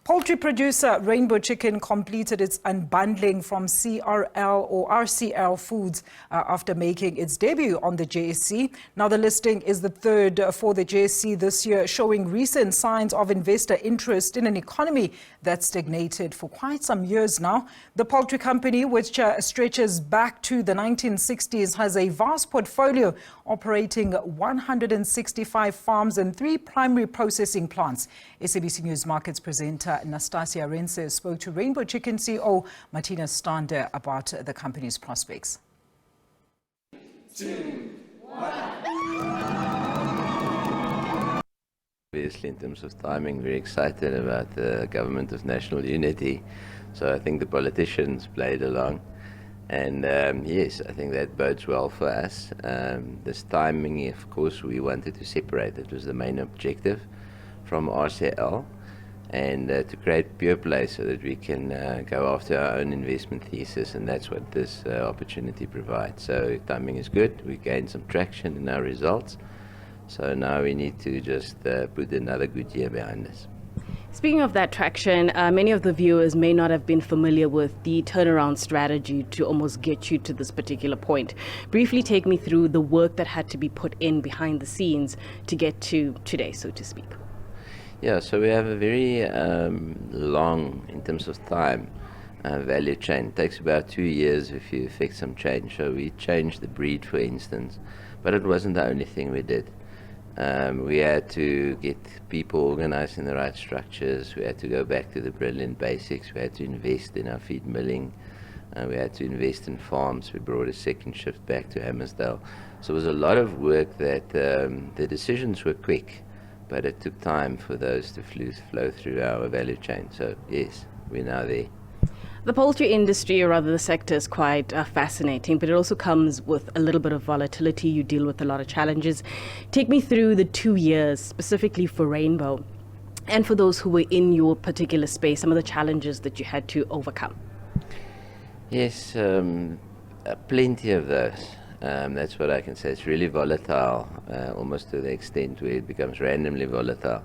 Poultry producer Rainbow Chicken completed its unbundling from RCL Foods after making its debut on the JSE. Now the listing is the third for the JSE this year, showing recent signs of investor interest in an economy that's stagnated for quite some years now. The poultry company, which stretches back to the 1960s, has a vast portfolio operating 165 farms and 3 primary processing plants. SABC News Markets presenter Nastassia Arendse spoke to Rainbow Chicken CEO Marthinus about the company's prospects. 2, 1. Obviously, in terms of timing, very excited about the government of national unity. So I think the politicians played along. And yes, I think that bodes well for us. This timing, of course, we wanted to separate. It was the main objective from RCL, and to create pure play so that we can go after our own investment thesis, and that's what this opportunity provides. So timing is good. We gained some traction in our results. So now we need to just put another good year behind us. Speaking of that traction, many of the viewers may not have been familiar with the turnaround strategy to almost get you to this particular point. Briefly take me through the work that had to be put in behind the scenes to get to today, so to speak. Yeah, so we have a very long, in terms of time, value chain. It takes about 2 years if you effect some change. So we changed the breed, for instance, but it wasn't the only thing we did. We had to get people organized in the right structures. We had to go back to the brilliant basics. We had to invest in our feed milling. We had to invest in farms. We brought a second shift back to Hammersdale. So it was a lot of work that the decisions were quick, but it took time for those to flow through our value chain. So yes, we're now there. The poultry industry, or rather the sector, is quite fascinating, but it also comes with a little bit of volatility. You deal with a lot of challenges. Take me through the 2 years, specifically for Rainbow, and for those who were in your particular space, some of the challenges that you had to overcome. Yes, plenty of those. That's what I can say. It's really volatile, almost to the extent where it becomes randomly volatile.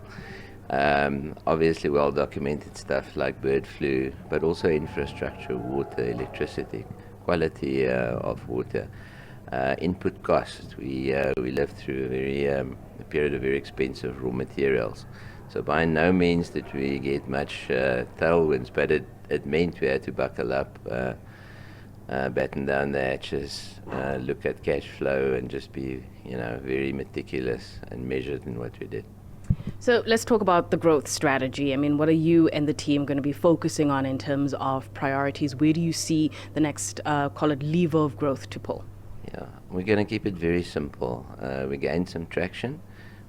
Obviously well-documented stuff like bird flu, but also infrastructure, water, electricity, quality of water, input costs. We lived through a period of very expensive raw materials. So by no means did we get much tailwinds, but it meant we had to buckle up, batten down the hatches, look at cash flow, and just be, very meticulous and measured in what we did. So let's talk about the growth strategy. I mean, what are you and the team going to be focusing on in terms of priorities? Where do you see the next, call it, lever of growth to pull? Yeah, we're going to keep it very simple. We gained some traction.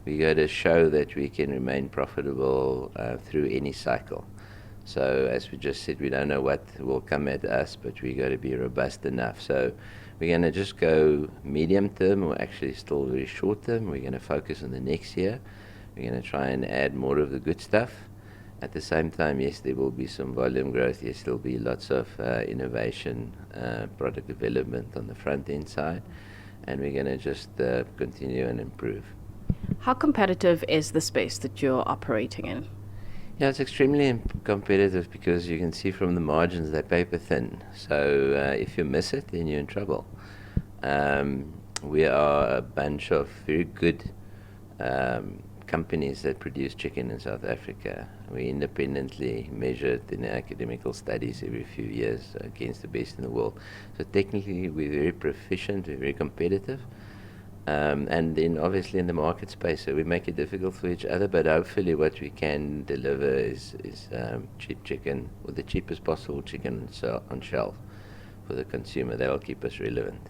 We got to show that we can remain profitable through any cycle. So as we just said, we don't know what will come at us, but we got to be robust enough. So we're going to just go medium term, or actually still very short term. We're going to focus on the next year. We're going to try and add more of the good stuff. At the same time, yes, there will be some volume growth. Yes, there'll be lots of innovation, product development on the front end side. And we're going to just continue and improve. How competitive is the space that you're operating in? Yeah, it's extremely competitive because you can see from the margins they're paper thin. So if you miss it, then you're in trouble. We are a bunch of very good companies that produce chicken in South Africa. We independently measured in academical studies every few years against the best in the world. So technically we're very proficient, we're very competitive. And then obviously in the market space, so we make it difficult for each other, but hopefully what we can deliver is cheap chicken, or the cheapest possible chicken on shelf for the consumer. That'll keep us relevant.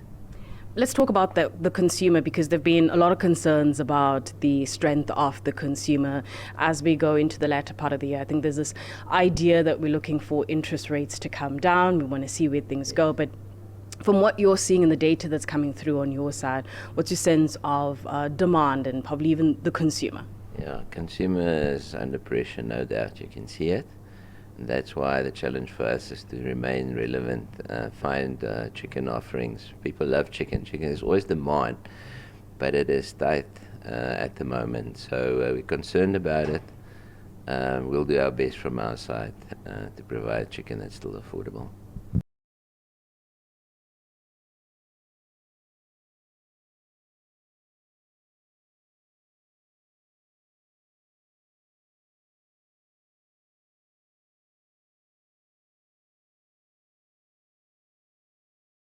Let's talk about the consumer, because there have been a lot of concerns about the strength of the consumer as we go into the latter part of the year. I think there's this idea that we're looking for interest rates to come down. We want to see where things go. But from what you're seeing in the data that's coming through on your side, what's your sense of demand and probably even the consumer? Yeah, consumer is under pressure, no doubt. You can see it. And that's why the challenge for us is to remain relevant, find chicken offerings. People love chicken. Chicken is always demand, but it is tight at the moment. So we're concerned about it. we'll do our best from our side to provide chicken that's still affordable.